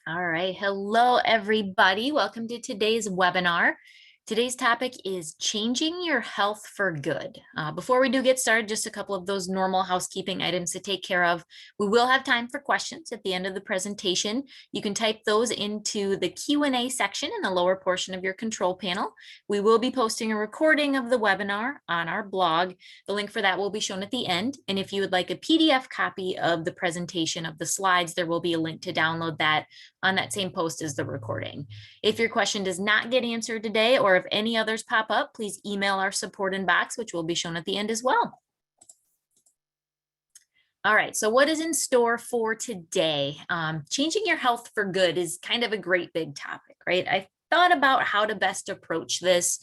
All right. Hello, everybody. Welcome to today's webinar. Today's topic is changing your health for good. Before we do get started, just a couple of those normal housekeeping items to take care of. We will have time for questions at the end of the presentation. You can type those into the Q&A section in the lower portion of your control panel. We will be posting a recording of the webinar on our blog. The link for that will be shown at the end. And if you would like a PDF copy of the presentation of the slides, there will be a link to download that on that same post as the recording. If your question does not get answered today, or if any others pop up, please email our support inbox, which will be shown at the end as well. All right, so what is in store for today? Changing your health for good is kind of a great big topic, right? I thought about how to best approach this,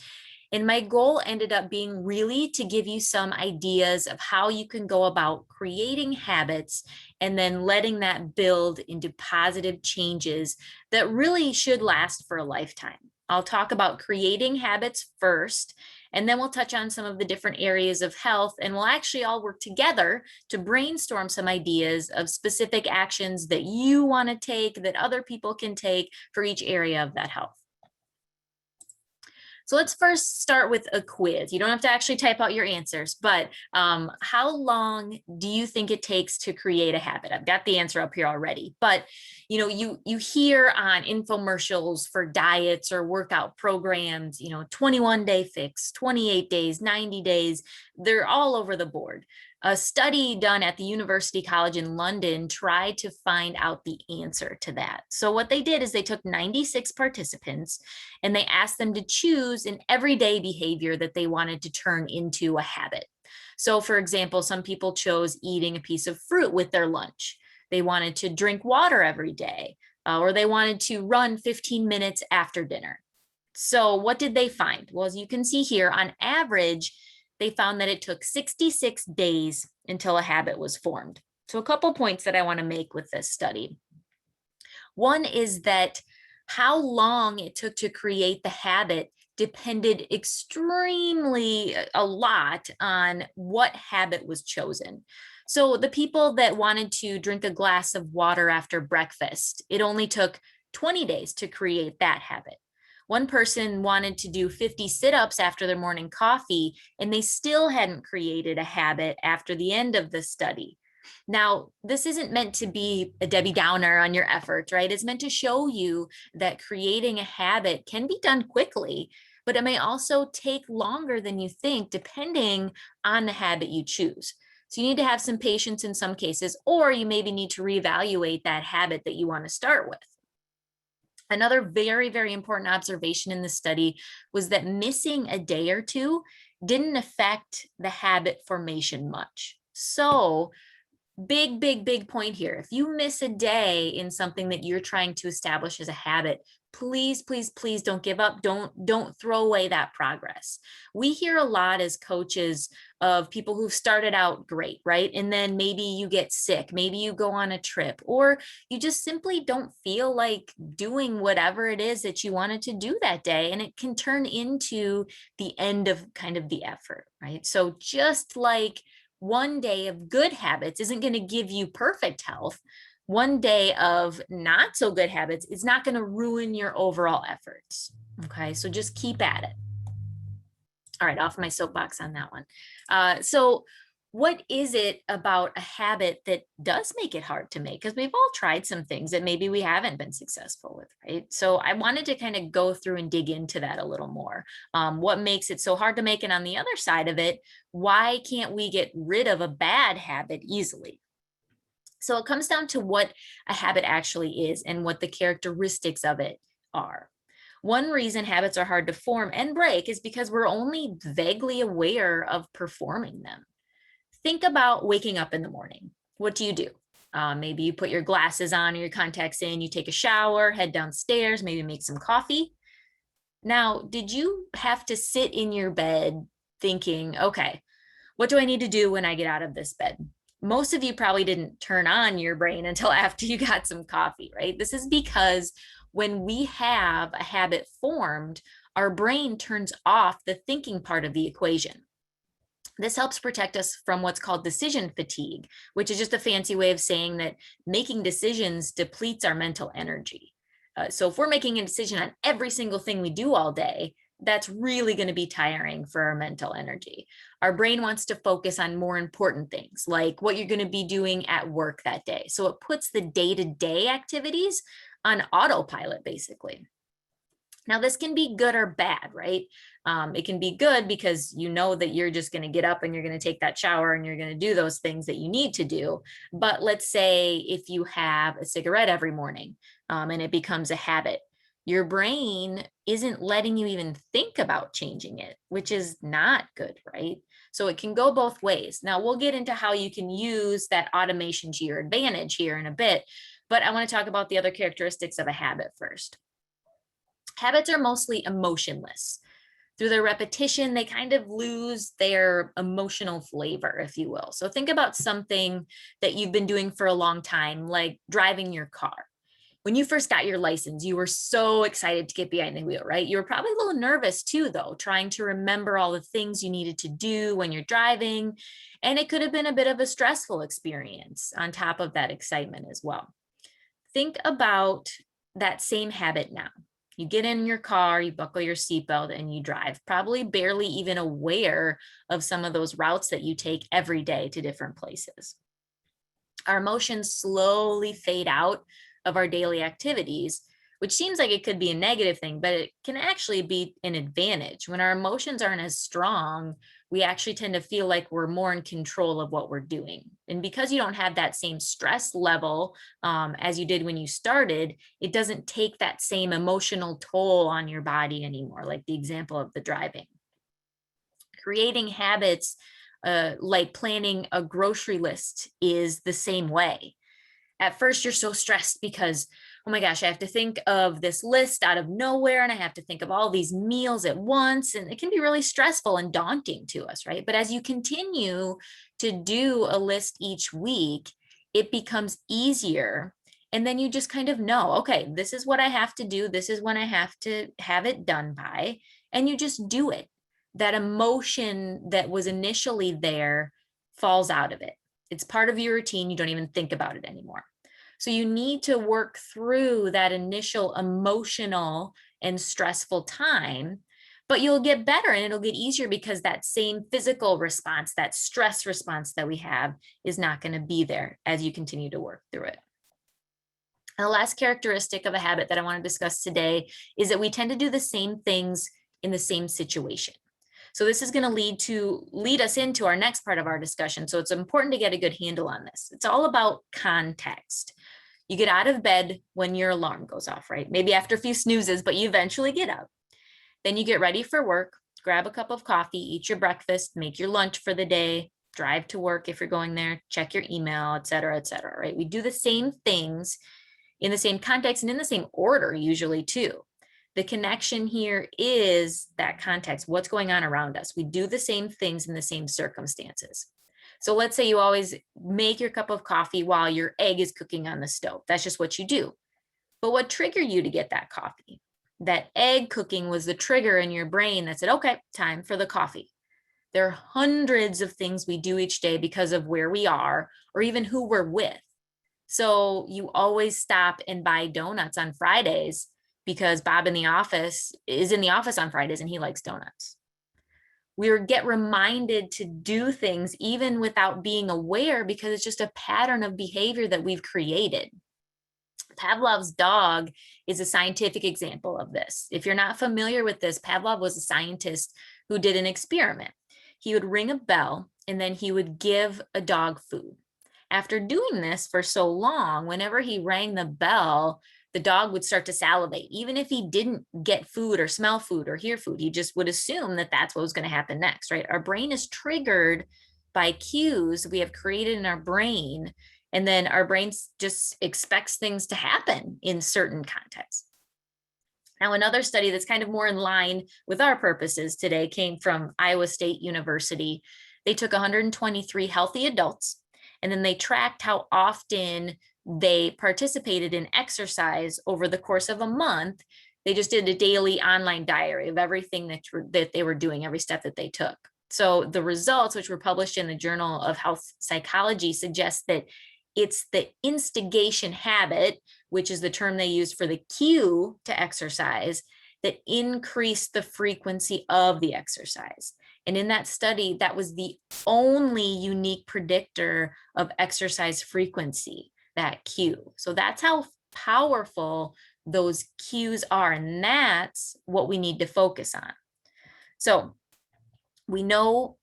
and my goal ended up being really to give you some ideas of how you can go about creating habits and then letting that build into positive changes that really should last for a lifetime. I'll talk about creating habits first, and then we'll touch on some of the different areas of health, and we'll actually all work together to brainstorm some ideas of specific actions that you want to take, that other people can take for each area of that health. So let's first start with a quiz. You don't have to actually type out your answers, but how long do you think it takes to create a habit? I've got the answer up here already, but you hear on infomercials for diets or workout programs, 21-day fix, 28 days, 90 days, they're all over the board. A study done at the University College in London tried to find out the answer to that. So what they did is they took 96 participants and they asked them to choose an everyday behavior that they wanted to turn into a habit. So for example, some people chose eating a piece of fruit with their lunch. They wanted to drink water every day, or they wanted to run 15 minutes after dinner. So what did they find? Well, as you can see here, on average, they found that it took 66 days until a habit was formed. So a couple points that I want to make with this study. One is that how long it took to create the habit depended extremely a lot on what habit was chosen. So the people that wanted to drink a glass of water after breakfast, it only took 20 days to create that habit. One person wanted to do 50 sit-ups after their morning coffee, and they still hadn't created a habit after the end of the study. Now, this isn't meant to be a Debbie Downer on your efforts, right? It's meant to show you that creating a habit can be done quickly, but it may also take longer than you think, depending on the habit you choose. So you need to have some patience in some cases, or you maybe need to reevaluate that habit that you want to start with. Another very, very important observation in the study was that missing a day or two didn't affect the habit formation much. So big point here. If you miss a day in something that you're trying to establish as a habit, please don't give up. Don't throw away that progress. We hear a lot as coaches of people who've started out great, right? And then maybe you get sick, maybe you go on a trip, or you just simply don't feel like doing whatever it is that you wanted to do that day. And it can turn into the end of kind of the effort, right? So just like one day of good habits isn't going to give you perfect health, one day of not so good habits is not going to ruin your overall efforts. Okay, so just keep at it. All right, off my soapbox on that one. So what is it about a habit that does make it hard to make? Because we've all tried some things that maybe we haven't been successful with, right? So I wanted to kind of go through and dig into that a little more. What makes it so hard to make? And on the other side of it, why can't we get rid of a bad habit easily? So it comes down to what a habit actually is and what the characteristics of it are. One reason habits are hard to form and break is because we're only vaguely aware of performing them. Think about waking up in the morning. What do? Maybe you put your glasses on or your contacts in, you take a shower, head downstairs, maybe make some coffee. Now, did you have to sit in your bed thinking, okay, what do I need to do when I get out of this bed? Most of you probably didn't turn on your brain until after you got some coffee, right? This is because when we have a habit formed, our brain turns off the thinking part of the equation. This helps protect us from what's called decision fatigue, which is just a fancy way of saying that making decisions depletes our mental energy. So if we're making a decision on every single thing we do all day, that's really going to be tiring for our mental energy. Our brain wants to focus on more important things, like what you're going to be doing at work that day. So it puts the day-to-day activities on autopilot, basically. Now, this can be good or bad, right? It can be good because you know that you're just going to get up and you're going to take that shower and you're going to do those things that you need to do. But let's say if you have a cigarette every morning and it becomes a habit, your brain isn't letting you even think about changing it, which is not good, right? So it can go both ways. Now, we'll get into how you can use that automation to your advantage here in a bit, but I want to talk about the other characteristics of a habit first. Habits are mostly emotionless. Through their repetition, they kind of lose their emotional flavor, if you will. So think about something that you've been doing for a long time, like driving your car. When you first got your license, you were so excited to get behind the wheel, right? You were probably a little nervous too, though, trying to remember all the things you needed to do when you're driving. And it could have been a bit of a stressful experience on top of that excitement as well. Think about that same habit now. You get in your car, you buckle your seatbelt, and you drive, probably barely even aware of some of those routes that you take every day to different places. Our emotions slowly fade out of our daily activities, which seems like it could be a negative thing, but it can actually be an advantage. When our emotions aren't as strong, we actually tend to feel like we're more in control of what we're doing. And because you don't have that same stress level as you did when you started, it doesn't take that same emotional toll on your body anymore, like the example of the driving. Creating habits like planning a grocery list is the same way. At first, you're so stressed because, oh my gosh, I have to think of this list out of nowhere and I have to think of all these meals at once. And it can be really stressful and daunting to us, right? But as you continue to do a list each week, it becomes easier. And then you just kind of know, okay, this is what I have to do. This is when I have to have it done by. And you just do it. That emotion that was initially there falls out of it. It's part of your routine. You don't even think about it anymore. So you need to work through that initial emotional and stressful time, but you'll get better and it'll get easier because that same physical response, that stress response that we have is not going to be there as you continue to work through it. And the last characteristic of a habit that I want to discuss today is that we tend to do the same things in the same situation. So this is going to lead us into our next part of our discussion. So it's important to get a good handle on this. It's all about context. You get out of bed when your alarm goes off, right? Maybe after a few snoozes, but you eventually get up. Then you get ready for work, grab a cup of coffee, eat your breakfast, make your lunch for the day, drive to work if you're going there, check your email, et cetera, right? We do the same things in the same context and in the same order usually too. The connection here is that context, what's going on around us. We do the same things in the same circumstances. So let's say you always make your cup of coffee while your egg is cooking on the stove. That's just what you do. But what triggered you to get that coffee? That egg cooking was the trigger in your brain that said, okay, time for the coffee. There are hundreds of things we do each day because of where we are or even who we're with. So you always stop and buy donuts on Fridays because Bob is in the office on Fridays and he likes donuts. We get reminded to do things even without being aware because it's just a pattern of behavior that we've created. Pavlov's dog is a scientific example of this. If you're not familiar with this, Pavlov was a scientist who did an experiment. He would ring a bell and then he would give a dog food. After doing this for so long, whenever he rang the bell, the dog would start to salivate. Even if he didn't get food or smell food or hear food, he just would assume that that's what was going to happen next, right? Our brain is triggered by cues we have created in our brain, and then our brain just expects things to happen in certain contexts. Now, another study that's kind of more in line with our purposes today came from Iowa State University. They took 123 healthy adults, and then they tracked how often they participated in exercise over the course of a month. They just did a daily online diary of everything that they were doing, every step that they took. So the results, which were published in the Journal of Health Psychology, suggest that it's the instigation habit, which is the term they use for the cue to exercise, that increased the frequency of the exercise. And in that study, that was the only unique predictor of exercise frequency, that cue. So that's how powerful those cues are. And that's what we need to focus on. So we now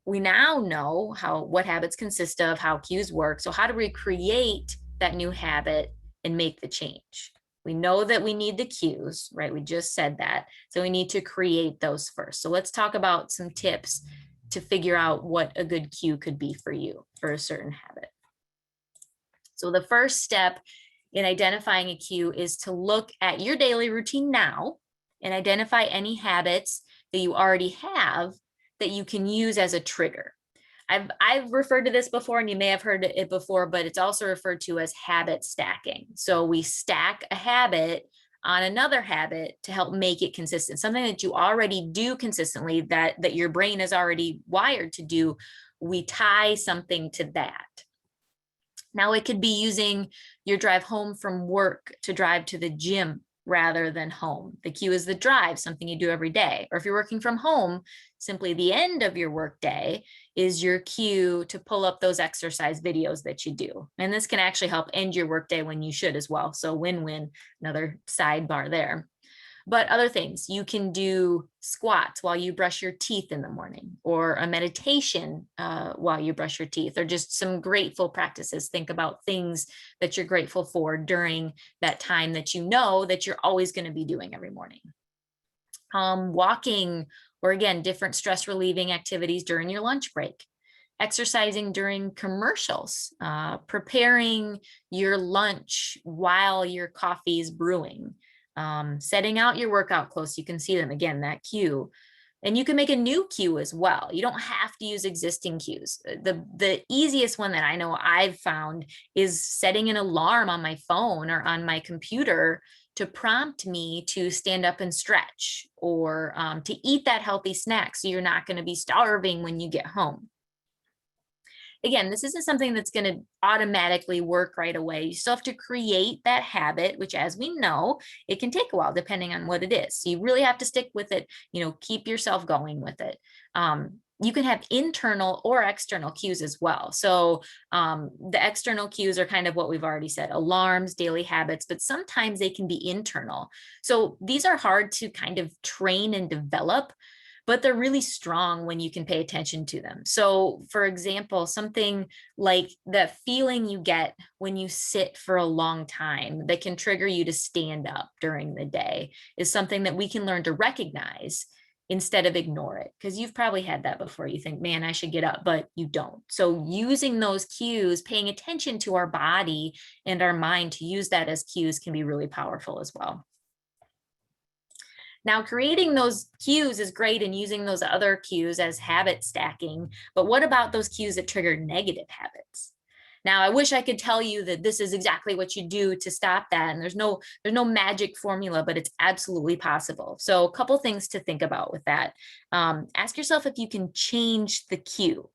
know what habits consist of, how cues work. So how do we create that new habit and make the change? We know that we need the cues, right? We just said that. So we need to create those first. So let's talk about some tips to figure out what a good cue could be for you for a certain habit. So the first step in identifying a cue is to look at your daily routine now and identify any habits that you already have that you can use as a trigger. I've referred to this before, and you may have heard it before, but it's also referred to as habit stacking. So we stack a habit on another habit to help make it consistent, something that you already do consistently, that your brain is already wired to do. We tie something to that. Now it could be using your drive home from work to drive to the gym rather than home. The cue is the drive, something you do every day. Or if you're working from home, simply the end of your work day is your cue to pull up those exercise videos that you do. And this can actually help end your work day when you should as well. So win-win, another sidebar there. But other things, you can do squats while you brush your teeth in the morning, or a meditation while you brush your teeth, or just some grateful practices. Think about things that you're grateful for during that time that you know that you're always going to be doing every morning. Walking, or again, different stress relieving activities during your lunch break. Exercising during commercials, preparing your lunch while your coffee is brewing. Setting out your workout clothes, you can see them again, that cue. And you can make a new cue as well. You don't have to use existing cues. The easiest one that I know I've found is setting an alarm on my phone or on my computer to prompt me to stand up and stretch, or to eat that healthy snack so you're not going to be starving when you get home. Again, this isn't something that's going to automatically work right away. You still have to create that habit, which, as we know, it can take a while depending on what it is. So you really have to stick with it, keep yourself going with it. You can have internal or external cues as well. So the external cues are kind of what we've already said, alarms, daily habits, but sometimes they can be internal. So these are hard to kind of train and develop, but they're really strong when you can pay attention to them. So for example, something like that feeling you get when you sit for a long time that can trigger you to stand up during the day is something that we can learn to recognize instead of ignore it. Because you've probably had that before. You think, man, I should get up, but you don't. So using those cues, paying attention to our body and our mind to use that as cues can be really powerful as well. Now, creating those cues is great and using those other cues as habit stacking, but what about those cues that trigger negative habits? Now, I wish I could tell you that this is exactly what you do to stop that, and there's no magic formula, but it's absolutely possible. So a couple things to think about with that. Ask yourself if you can change the cue.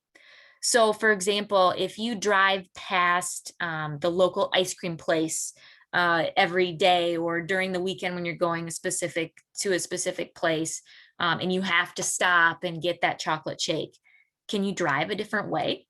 So for example, if you drive past the local ice cream place every day, or during the weekend when you're going to a specific place, and you have to stop and get that chocolate shake, can you drive a different way?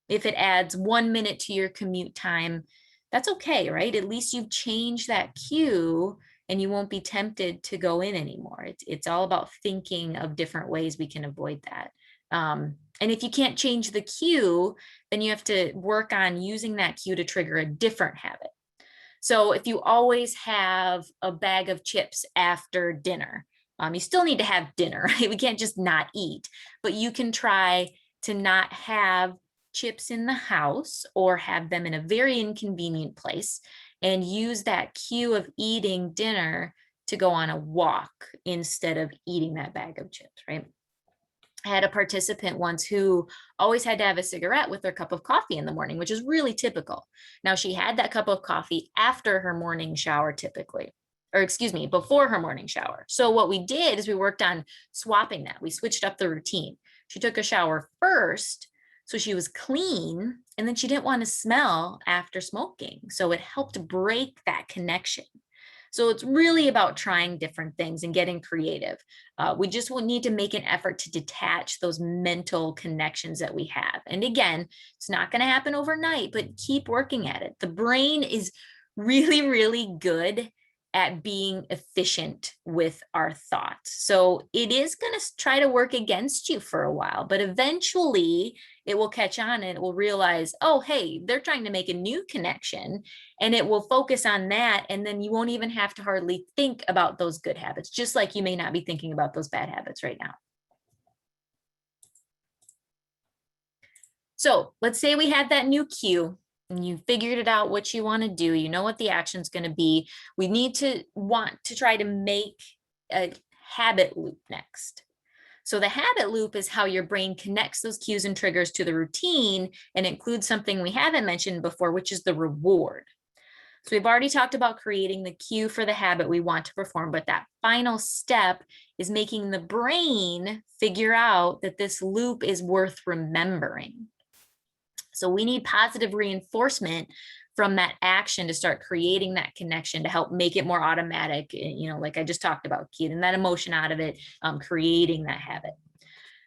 If it adds 1 minute to your commute time, that's okay, right? At least you've changed that cue and you won't be tempted to go in anymore. It's all about thinking of different ways we can avoid that. And if you can't change the cue, then you have to work on using that cue to trigger a different habit. So if you always have a bag of chips after dinner, you still need to have dinner, right? We can't just not eat, but you can try to not have chips in the house or have them in a very inconvenient place, and use that cue of eating dinner to go on a walk instead of eating that bag of chips, right? I had a participant once who always had to have a cigarette with her cup of coffee in the morning, which is really typical. Now, she had that cup of coffee after her morning shower typically, or excuse me, before her morning shower. So what we did is we worked on swapping that. We switched up the routine. She took a shower first So she was clean, and then she didn't want to smell after smoking. So it helped break that connection. So it's really about trying different things and getting creative. We just will need to make an effort to detach those mental connections that we have. And again, it's not going to happen overnight, but keep working at it. The brain is really, really good at being efficient with our thoughts. So it is going to try to work against you for a while, but eventually it will catch on and it will realize, oh, hey, they're trying to make a new connection, and it will focus on that. And then you won't even have to hardly think about those good habits, just like you may not be thinking about those bad habits right now. So let's say we had that new cue and you figured it out what you want to do. You know what the action is going to be. We need to want to try to make a habit loop next. So the habit loop is how your brain connects those cues and triggers to the routine and includes something we haven't mentioned before, which is the reward. So we've already talked about creating the cue for the habit we want to perform, but that final step is making the brain figure out that this loop is worth remembering. So we need positive reinforcement from that action to start creating that connection to help make it more automatic, like I just talked about, getting that emotion out of it, creating that habit.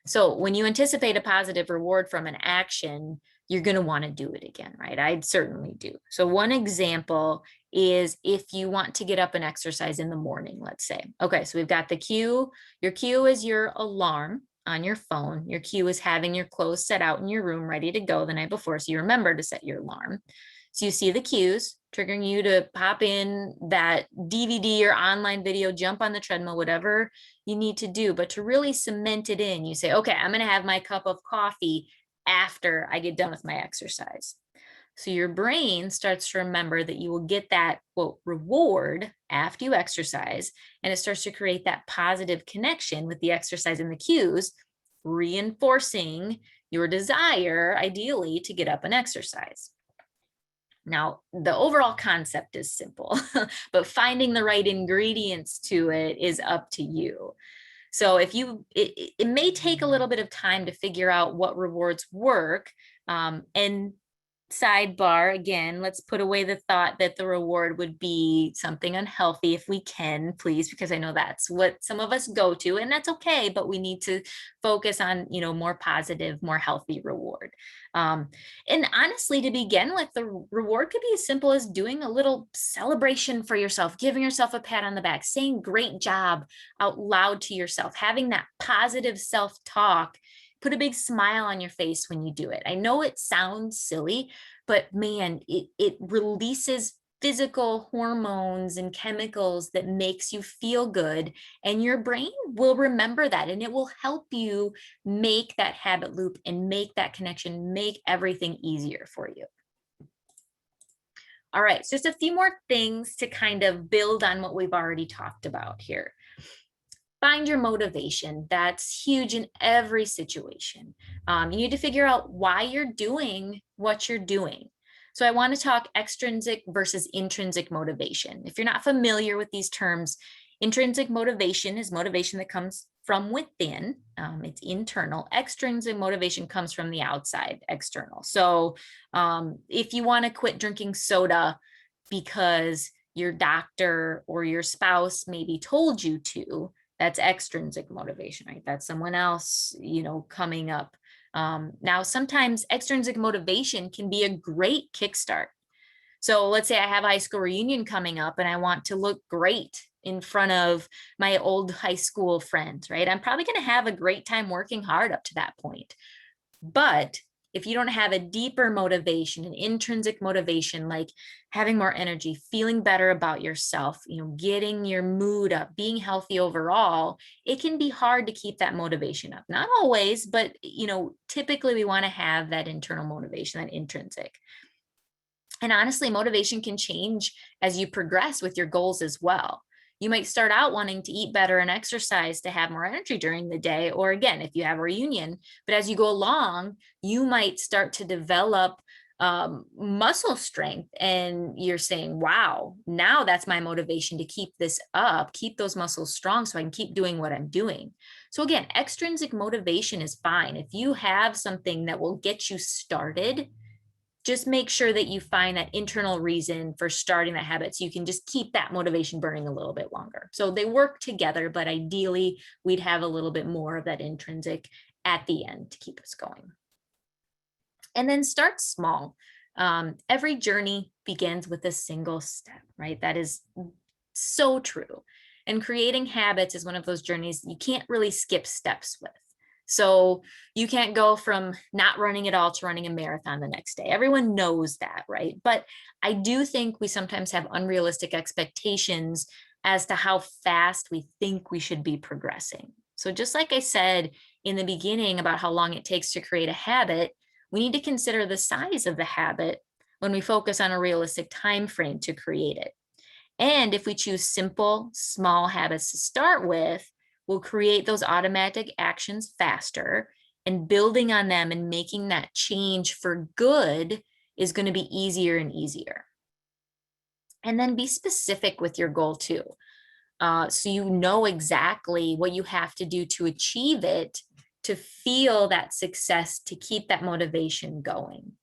So when you anticipate a positive reward from an action, you're going to want to do it again, right? I'd certainly do. So one example is if you want to get up and exercise in the morning, let's say. Okay, so we've got the cue. Your cue is your alarm on your phone. Your cue is having your clothes set out in your room ready to go the night before, so you remember to set your alarm. So you see the cues triggering you to pop in that DVD or online video, jump on the treadmill, whatever you need to do. But to really cement it in, you say, okay, I'm going to have my cup of coffee after I get done with my exercise. So your brain starts to remember that you will get that, quote, reward after you exercise, and it starts to create that positive connection with the exercise and the cues, reinforcing your desire, ideally, to get up and exercise. Now, the overall concept is simple, but finding the right ingredients to it is up to you. So if it may take a little bit of time to figure out what rewards work, and sidebar again, let's put away the thought that the reward would be something unhealthy if we can, please, because I know that's what some of us go to, and that's okay, but we need to focus on, more positive, more healthy reward. And honestly, to begin with, the reward could be as simple as doing a little celebration for yourself, giving yourself a pat on the back, saying great job out loud to yourself, having that positive self-talk. Put a big smile on your face when you do it. I know it sounds silly, but man, it releases physical hormones and chemicals that makes you feel good, and your brain will remember that, and it will help you make that habit loop and make that connection, make everything easier for you. All right, so just a few more things to kind of build on what we've already talked about here. Find your motivation. That's huge in every situation. You need to figure out why you're doing what you're doing. So I want to talk extrinsic versus intrinsic motivation. If you're not familiar with these terms, intrinsic motivation is motivation that comes from within. It's internal. Extrinsic motivation comes from the outside, external. So if you want to quit drinking soda because your doctor or your spouse maybe told you to, that's extrinsic motivation, right? That's someone else, coming up. Now, sometimes extrinsic motivation can be a great kickstart. So let's say I have a high school reunion coming up and I want to look great in front of my old high school friends, right? I'm probably going to have a great time working hard up to that point. But if you don't have a deeper motivation, an intrinsic motivation, like having more energy, feeling better about yourself, getting your mood up, being healthy overall, it can be hard to keep that motivation up. Not always, but typically we want to have that internal motivation, that intrinsic. And honestly, motivation can change as you progress with your goals as well. You might start out wanting to eat better and exercise to have more energy during the day, or again, if you have a reunion, but as you go along, you might start to develop muscle strength, and you're saying, wow, now that's my motivation to keep this up, keep those muscles strong so I can keep doing what I'm doing. So again, extrinsic motivation is fine. If you have something that will get you started, just make sure that you find that internal reason for starting that habit so you can just keep that motivation burning a little bit longer. So they work together, but ideally we'd have a little bit more of that intrinsic at the end to keep us going. And then start small. Every journey begins with a single step, right? That is so true. And creating habits is one of those journeys you can't really skip steps with. So you can't go from not running at all to running a marathon the next day. Everyone knows that, right? But I do think we sometimes have unrealistic expectations as to how fast we think we should be progressing. So just like I said in the beginning about how long it takes to create a habit, we need to consider the size of the habit when we focus on a realistic time frame to create it. And if we choose simple, small habits to start with, we'll create those automatic actions faster, and building on them and making that change for good is going to be easier and easier. And then be specific with your goal too. So you know exactly what you have to do to achieve it, to feel that success, to keep that motivation going.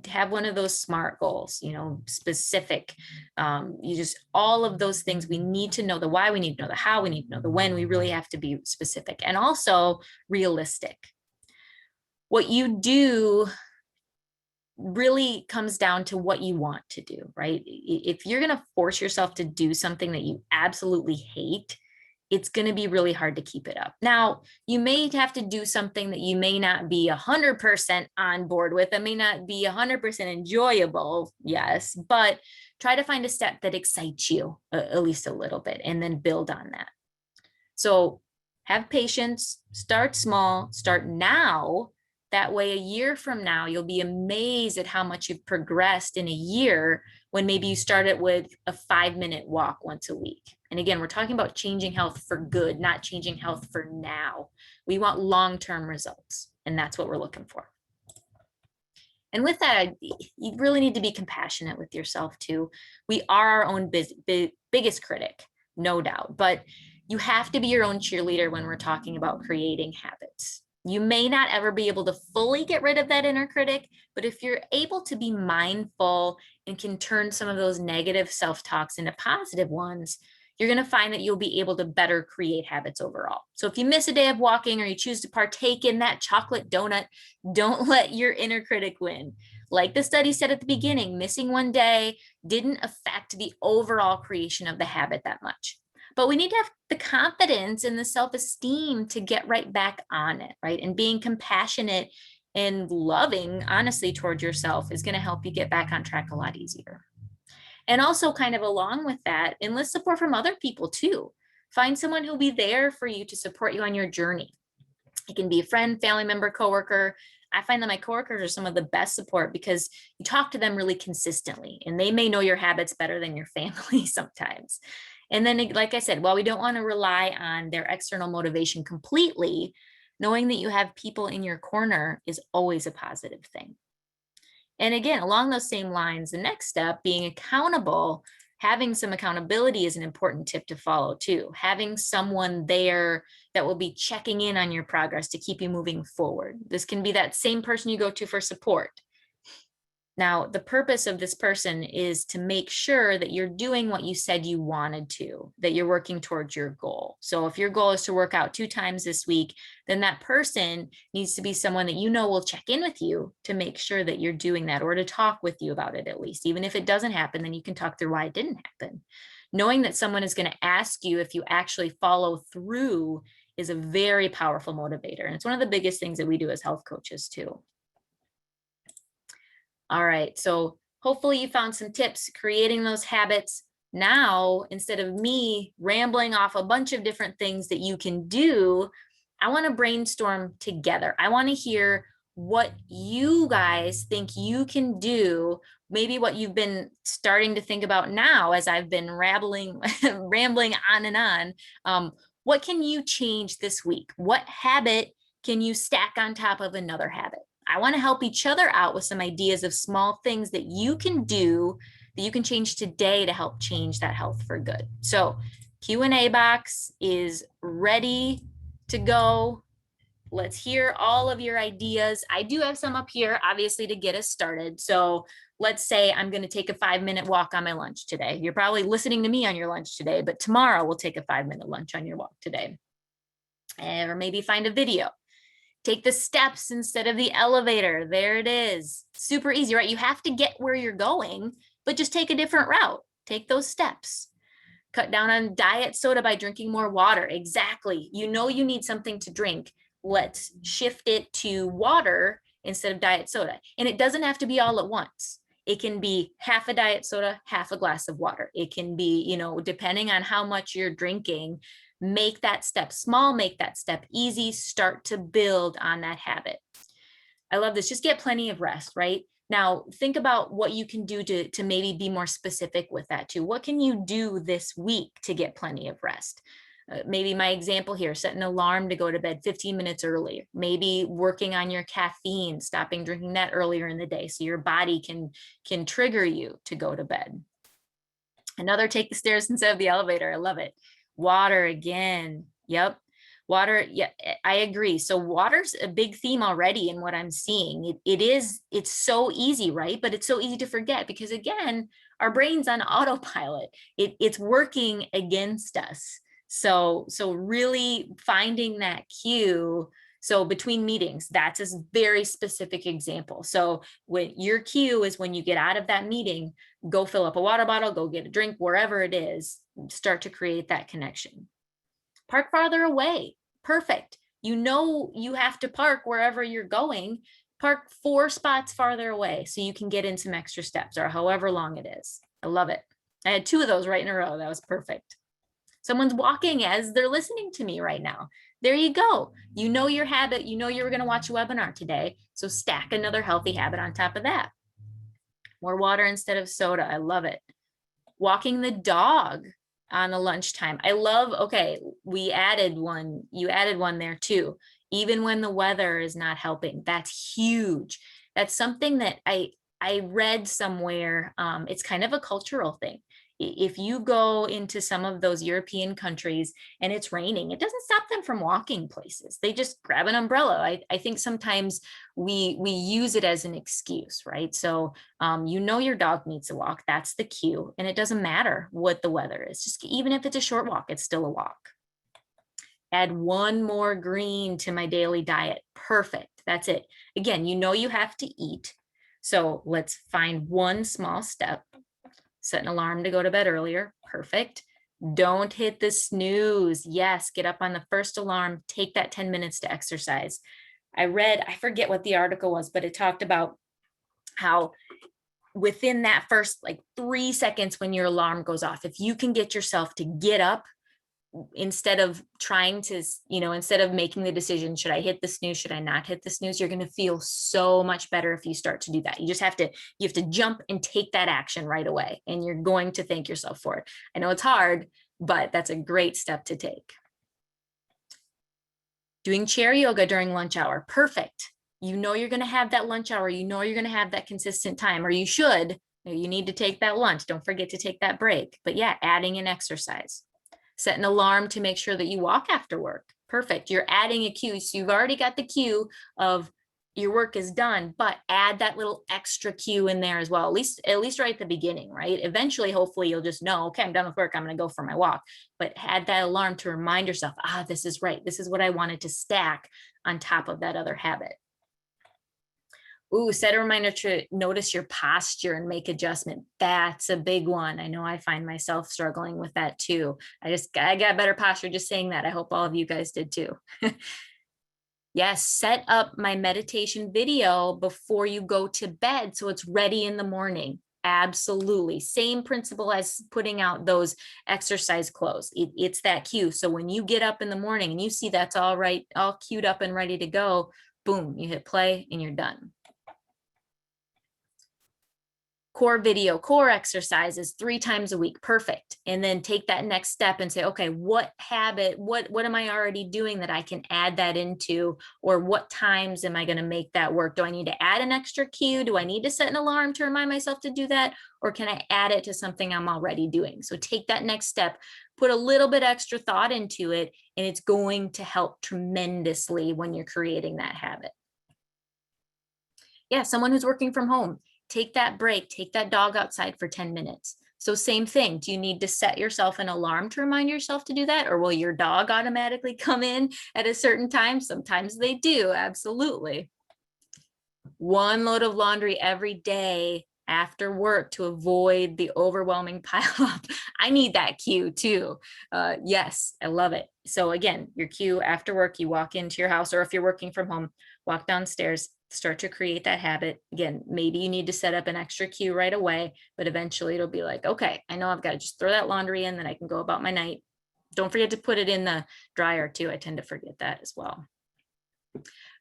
Have one of those SMART goals, specific, you just, all of those things. We need to know the why, we need to know the how, we need to know the when. We really have to be specific and also realistic. What you do really comes down to what you want to do, right? If you're going to force yourself to do something that you absolutely hate, it's going to be really hard to keep it up. Now, you may have to do something that you may not be 100% on board with. It may not be 100% enjoyable, yes, but try to find a step that excites you at least a little bit and then build on that. So have patience, start small, start now. That way, a year from now, you'll be amazed at how much you've progressed in a year when maybe you started with a 5-minute walk once a week. And again, we're talking about changing health for good, not changing health for now. We want long-term results, and that's what we're looking for. And with that, you really need to be compassionate with yourself too. We are our own biggest critic, no doubt, but you have to be your own cheerleader when we're talking about creating habits. You may not ever be able to fully get rid of that inner critic, but if you're able to be mindful and can turn some of those negative self-talks into positive ones, you're going to find that you'll be able to better create habits overall. So if you miss a day of walking or you choose to partake in that chocolate donut, don't let your inner critic win. Like the study said at the beginning, missing one day didn't affect the overall creation of the habit that much. But we need to have the confidence and the self-esteem to get right back on it, right? And being compassionate and loving, honestly, toward yourself is going to help you get back on track a lot easier. And also kind of along with that, enlist support from other people too. Find someone who'll be there for you to support you on your journey. It can be a friend, family member, coworker. I find that my coworkers are some of the best support because you talk to them really consistently and they may know your habits better than your family sometimes. And then, like I said, while we don't want to rely on their external motivation completely, knowing that you have people in your corner is always a positive thing. And again, along those same lines, the next step, being accountable, having some accountability is an important tip to follow too. Having someone there that will be checking in on your progress to keep you moving forward. This can be that same person you go to for support. Now, the purpose of this person is to make sure that you're doing what you said you wanted to, that you're working towards your goal. So if your goal is to work out 2 times this week, then that person needs to be someone that you know will check in with you to make sure that you're doing that, or to talk with you about it at least. Even if it doesn't happen, then you can talk through why it didn't happen. Knowing that someone is going to ask you if you actually follow through is a very powerful motivator. And it's one of the biggest things that we do as health coaches too. All right, so hopefully you found some tips creating those habits. Now, instead of me rambling off a bunch of different things that you can do, I want to brainstorm together. I want to hear what you guys think you can do, maybe what you've been starting to think about now as I've been rambling on and on. What can you change this week? What habit can you stack on top of another habit? I want to help each other out with some ideas of small things that you can do, that you can change today to help change that health for good. So Q&A box is ready to go. Let's hear all of your ideas. I do have some up here, obviously, to get us started. So let's say I'm going to take a 5-minute walk on my lunch today. You're probably listening to me on your lunch today, but tomorrow we'll take a 5-minute lunch on your walk today. Or maybe find a video. Take the steps instead of the elevator. There it is. Super easy, right? You have to get where you're going, but just take a different route. Take those steps. Cut down on diet soda by drinking more water. Exactly. You know you need something to drink. Let's shift it to water instead of diet soda. And it doesn't have to be all at once. It can be half a diet soda, half a glass of water. It can be, you know, depending on how much you're drinking, make that step small, make that step easy, start to build on that habit. I love this. Just get plenty of rest, right? Now, think about what you can do to maybe be more specific with that too. What can you do this week to get plenty of rest? Maybe my example here, set an alarm to go to bed 15 minutes early. Maybe working on your caffeine, stopping drinking that earlier in the day so your body can trigger you to go to bed. Another, take the stairs instead of the elevator. I love it. Water again. Yep. Water, yeah, I agree. So water's a big theme already in what I'm seeing. It's so easy, right? But it's so easy to forget because again, our brain's on autopilot. It's working against us. So really finding that cue. So between meetings, that's a very specific example. So when your cue is when you get out of that meeting, go fill up a water bottle, go get a drink, wherever it is, start to create that connection. Park farther away. Perfect. You know you have to park wherever you're going. Park 4 spots farther away so you can get in some extra steps or however long it is. I love it. I had 2 of those right in a row. That was perfect. Someone's walking as they're listening to me right now. There you go. You know your habit. You know you were going to watch a webinar today. So stack another healthy habit on top of that. More water instead of soda. I love it. Walking the dog on a lunchtime. I love, okay, we added one, you added one there too. Even when the weather is not helping, that's huge. That's something that I read somewhere. It's kind of a cultural thing. If you go into some of those European countries and it's raining, it doesn't stop them from walking places. They just grab an umbrella. I think sometimes we use it as an excuse, right? So you know your dog needs a walk. That's the cue. And it doesn't matter what the weather is. Just even if it's a short walk, it's still a walk. Add 1 more green to my daily diet. Perfect. That's it. Again, you know you have to eat. So let's find 1 small step. Set an alarm to go to bed earlier. Perfect. Don't hit the snooze. Yes, get up on the first alarm. Take that 10 minutes to exercise. I read, I forget what the article was, but it talked about how within that first like 3 seconds when your alarm goes off, if you can get yourself to get up instead of trying to, instead of making the decision, should I hit the snooze, should I not hit the snooze, you're going to feel so much better if you start to do that. You have to jump and take that action right away, and you're going to thank yourself for it. I know it's hard, but that's a great step to take. Doing chair yoga during lunch hour. Perfect. You know you're going to have that lunch hour. You know you're going to have that consistent time, or you should. You need to take that lunch. Don't forget to take that break. But yeah, adding an exercise. Set an alarm to make sure that you walk after work. Perfect. You're adding a cue. So you've already got the cue of your work is done, but add that little extra cue in there as well, at least right at the beginning, right? Eventually, hopefully you'll just know, okay, I'm done with work. I'm going to go for my walk, but add that alarm to remind yourself, this is right. This is what I wanted to stack on top of that other habit. Ooh, set a reminder to notice your posture and make adjustment. That's a big one. I know I find myself struggling with that too. I got better posture just saying that. I hope all of you guys did too. Yes, set up my meditation video before you go to bed so it's ready in the morning. Absolutely. Same principle as putting out those exercise clothes. It's that cue. So when you get up in the morning and you see that's all right, all queued up and ready to go, boom, you hit play and you're done. core video, core exercises 3 times a week. Perfect. And then take that next step and say, okay, what habit, what am I already doing that I can add that into, or what times am I going to make that work? Do I need to add an extra cue? Do I need to set an alarm to remind myself to do that? Or can I add it to something I'm already doing? So take that next step, put a little bit extra thought into it, and it's going to help tremendously when you're creating that habit. Yeah, someone who's working from home, take that break, take that dog outside for 10 minutes. So same thing, do you need to set yourself an alarm to remind yourself to do that? Or will your dog automatically come in at a certain time? Sometimes they do, absolutely. 1 load of laundry every day after work to avoid the overwhelming pile up. I need that cue too. Yes, I love it. So again, your cue after work, you walk into your house, or if you're working from home, walk downstairs, start to create that habit. Again, maybe you need to set up an extra cue right away, but eventually it'll be like, okay, I know I've got to just throw that laundry in, then I can go about my night. Don't forget to put it in the dryer too. I tend to forget that as well.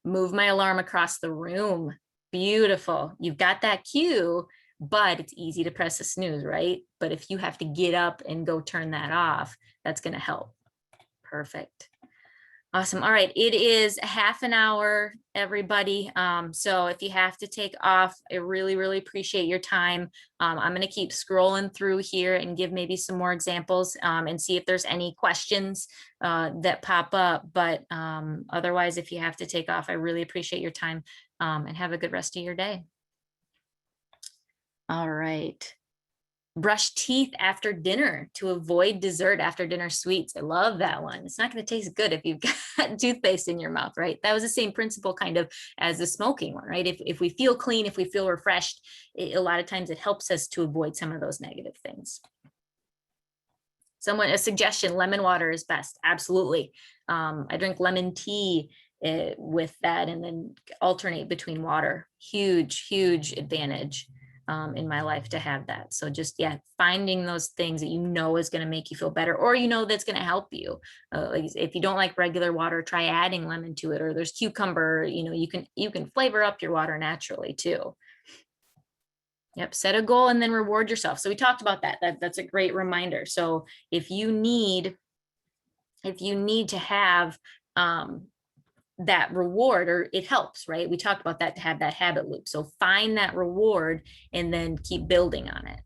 Move my alarm across the room. Beautiful. You've got that cue, but it's easy to press a snooze, right? But if you have to get up and go turn that off, that's going to help. Perfect. Awesome. All right. It is half an hour, everybody. So if you have to take off, I really, really appreciate your time. I'm going to keep scrolling through here and give maybe some more examples and see if there's any questions that pop up. But otherwise, if you have to take off, I really appreciate your time and have a good rest of your day. All right. Brush teeth after dinner to avoid dessert after dinner sweets. I love that one. It's not going to taste good if you've got toothpaste in your mouth, right? That was the same principle kind of as the smoking one, right? If we feel clean, if we feel refreshed, a lot of times it helps us to avoid some of those negative things. A suggestion, lemon water is best. Absolutely. I drink lemon tea with that and then alternate between water. Huge, huge advantage. In my life to have that. So just, yeah, finding those things that you know is going to make you feel better, or you know that's going to help you. Like if you don't like regular water, try adding lemon to it, or there's cucumber, you know, you can flavor up your water naturally too. Yep, set a goal and then reward yourself. So we talked about that. That's a great reminder. So if you need to have that reward, or it helps, right? We talked about that, to have that habit loop. So find that reward and then keep building on it.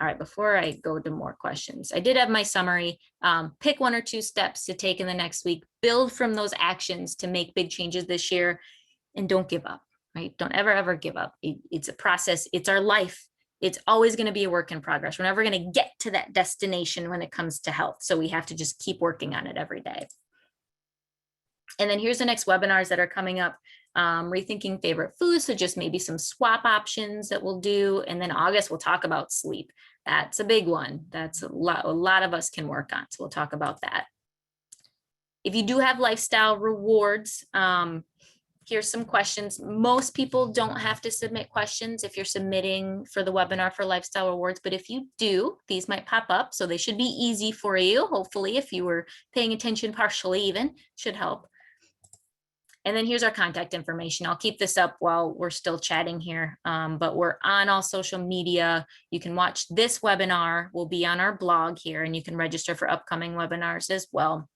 All right, before I go to more questions, I did have my summary. Pick 1 or 2 steps to take in the next week, build from those actions to make big changes this year, and don't give up, right? Don't ever give up. It's a process. It's our life. It's always going to be a work in progress. We're never going to get to that destination when it comes to health. So we have to just keep working on it every day. And then here's the next webinars that are coming up. Rethinking favorite foods, so just maybe some swap options that we'll do. And then August, we'll talk about sleep. That's a big one. That's a lot of us can work on. So we'll talk about that. If you do have lifestyle rewards, here's some questions. Most people don't have to submit questions if you're submitting for the webinar for lifestyle rewards, but if you do, these might pop up. So they should be easy for you. Hopefully, if you were paying attention partially even, should help. And then here's our contact information. I'll keep this up while we're still chatting here, but we're on all social media. You can watch this webinar. We'll be on our blog here, and you can register for upcoming webinars as well.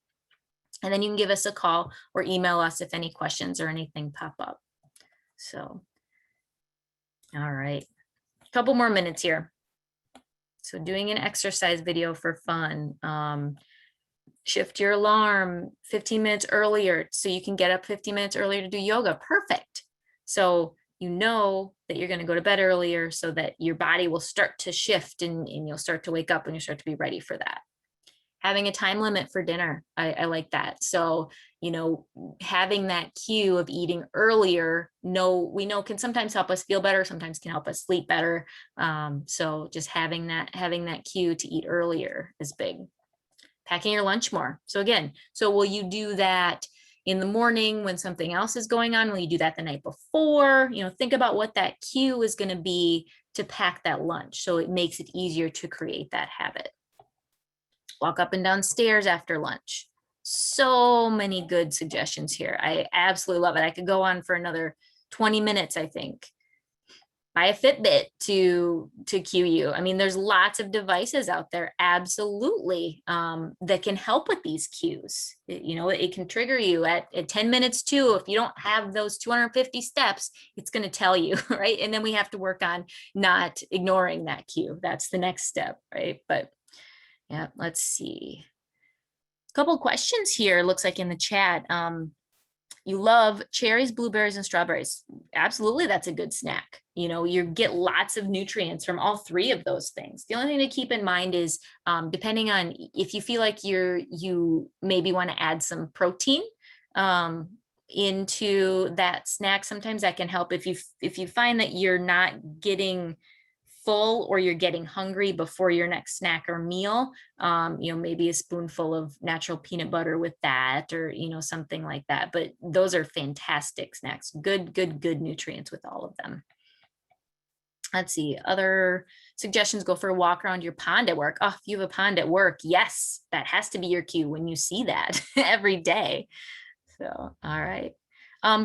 And then you can give us a call or email us if any questions or anything pop up. So, all right, a couple more minutes here. So doing an exercise video for fun. Shift your alarm 15 minutes earlier so you can get up 15 minutes earlier to do yoga. Perfect. So you know that you're going to go to bed earlier so that your body will start to shift and you'll start to wake up and you start to be ready for that. Having a time limit for dinner. I like that. So, you know, having that cue of eating earlier, we know can sometimes help us feel better, sometimes can help us sleep better. So just having that cue to eat earlier is big. Packing your lunch more. So again, will you do that in the morning when something else is going on? Will you do that the night before? You know, think about what that cue is going to be to pack that lunch. So it makes it easier to create that habit. Walk up and down stairs after lunch. So many good suggestions here. I absolutely love it. I could go on for another 20 minutes, I think. buy a Fitbit to cue you. I mean, there's lots of devices out there, absolutely, that can help with these cues. It can trigger you at 10 minutes too. If you don't have those 250 steps, it's going to tell you, right? And then we have to work on not ignoring that cue. That's the next step, right? But yeah, let's see. A couple questions here, looks like in the chat. You love cherries, blueberries, and strawberries. Absolutely, that's a good snack. You get lots of nutrients from all three of those things. The only thing to keep in mind is, depending on if you feel like you maybe want to add some protein into that snack, sometimes that can help. If you find that you're not getting full or you're getting hungry before your next snack or meal, maybe a spoonful of natural peanut butter with that, or something like that. But those are fantastic snacks. Good nutrients with all of them. Let's see, other suggestions. Go for a walk around your pond at work. Oh, if you have a pond at work, yes, that has to be your cue when you see that every day. So, all right.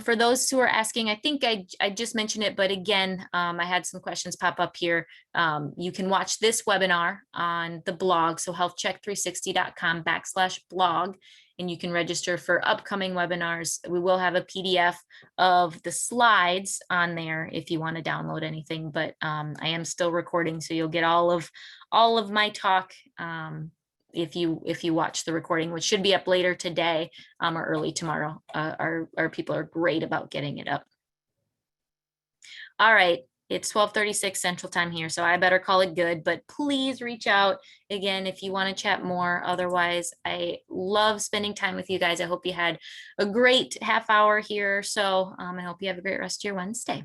For those who are asking, I think I just mentioned it, but again, I had some questions pop up here. You can watch this webinar on the blog, so healthcheck360.com/blog, and you can register for upcoming webinars. We will have a PDF of the slides on there if you want to download anything, but I am still recording, so you'll get all of my talk if you watch the recording, which should be up later today or early tomorrow. Our people are great about getting it up. All right, it's 12:36 Central Time here, so I better call it good, but please reach out again if you want to chat more. Otherwise, I love spending time with you guys. I hope you had a great half hour here. So I hope you have a great rest of your Wednesday.